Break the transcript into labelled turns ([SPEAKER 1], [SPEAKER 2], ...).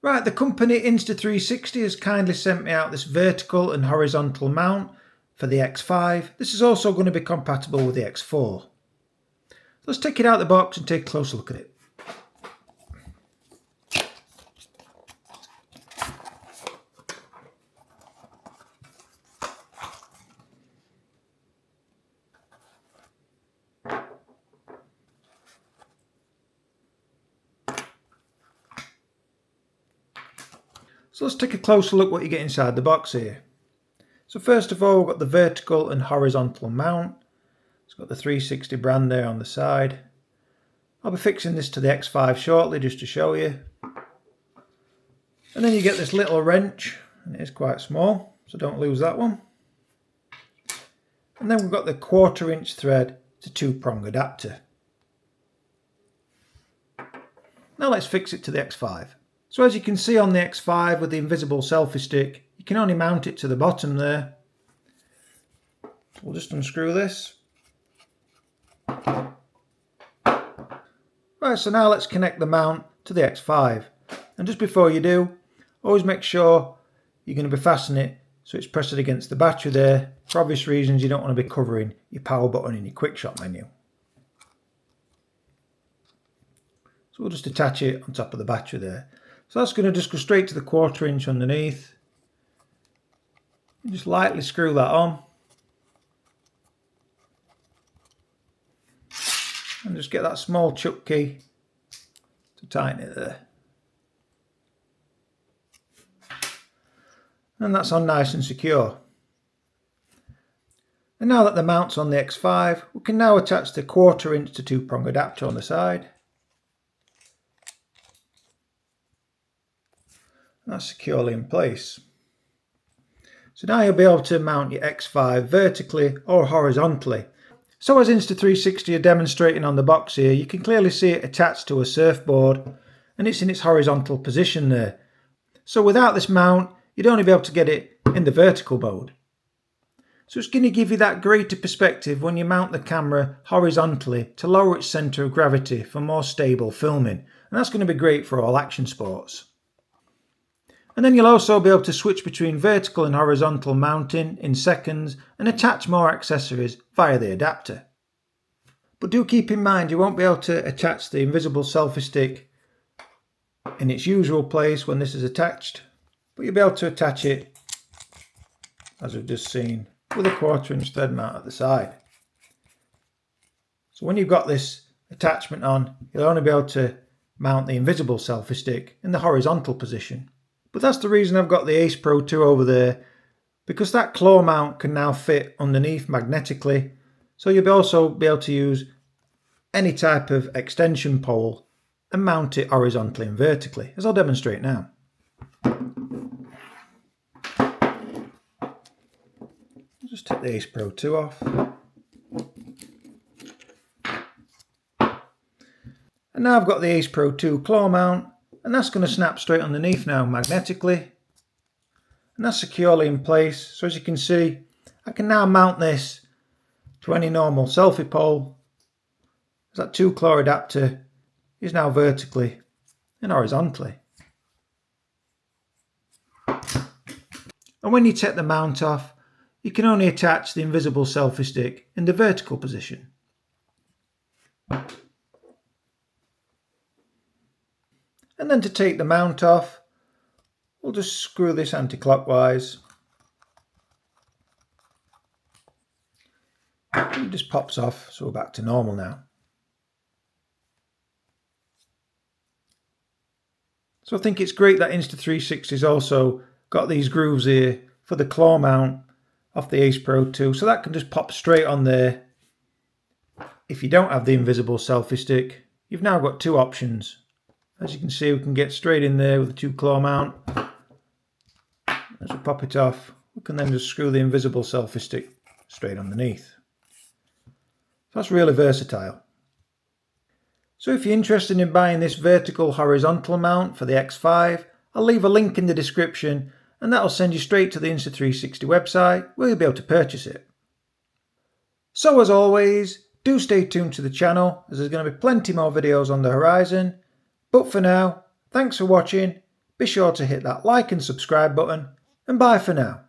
[SPEAKER 1] Right, the company Insta360 has kindly sent me out this vertical and horizontal mount for the X5. This is also going to be compatible with the X4. Let's take it out of the box and take a closer look at it. So let's take a closer look what you get inside the box here. So first of all, we've got the vertical and horizontal mount. It's got the 360 brand there on the side. I'll be fixing this to the X5 shortly just to show you. And then you get this little wrench, and it is quite small, so don't lose that one. And then we've got the 1/4 inch thread to 2-prong adapter. Now let's fix it to the X5. So as you can see on the X5 with the invisible selfie stick, you can only mount it to the bottom there. So we'll just unscrew this. Right, so now let's connect the mount to the X5. And just before you do, always make sure you're going to be fastening it so it's pressed against the battery there. For obvious reasons, you don't want to be covering your power button in your quick shot menu. So we'll just attach it on top of the battery there. So that's going to just go straight to the 1/4 inch underneath. You just lightly screw that on. And just get that small chuck key to tighten it there. And that's on nice and secure. And now that the mount's on the X5, we can now attach the 1/4 inch to 2-prong adapter on the side. And that's securely in place. So now you'll be able to mount your X5 vertically or horizontally. So as Insta360 are demonstrating on the box here, you can clearly see it attached to a surfboard and it's in its horizontal position there. So without this mount, you'd only be able to get it in the vertical mode. So it's going to give you that greater perspective when you mount the camera horizontally to lower its centre of gravity for more stable filming. And that's going to be great for all action sports. And then you'll also be able to switch between vertical and horizontal mounting in seconds and attach more accessories via the adapter. But do keep in mind you won't be able to attach the invisible selfie stick in its usual place when this is attached, but you'll be able to attach it, as we've just seen, with a 1/4 inch thread mount at the side. So when you've got this attachment on, you'll only be able to mount the invisible selfie stick in the horizontal position. But that's the reason I've got the Ace Pro 2 over there, because that claw mount can now fit underneath magnetically, so you'll also be able to use any type of extension pole and mount it horizontally and vertically, as I'll demonstrate now. Just take the Ace Pro 2 off. And now I've got the Ace Pro 2 claw mount, and that's going to snap straight underneath now magnetically. And that's securely in place. So as you can see, I can now mount this to any normal selfie pole. That 2-claw adapter is now vertically and horizontally. And when you take the mount off, you can only attach the invisible selfie stick in the vertical position. And then to take the mount off, we'll just screw this anti-clockwise. It just pops off, so we're back to normal now. So I think it's great that Insta360's also got these grooves here for the claw mount off the Ace Pro 2, so that can just pop straight on there. If you don't have the invisible selfie stick, you've now got two options. As you can see, we can get straight in there with the 2-claw mount. As we pop it off, we can then just screw the invisible selfie stick straight underneath. So that's really versatile. So if you're interested in buying this vertical horizontal mount for the X5, I'll leave a link in the description and that'll send you straight to the Insta360 website where you'll be able to purchase it. So as always, do stay tuned to the channel as there's going to be plenty more videos on the horizon. But for now, thanks for watching, Be sure to hit that like and subscribe button, and bye for now.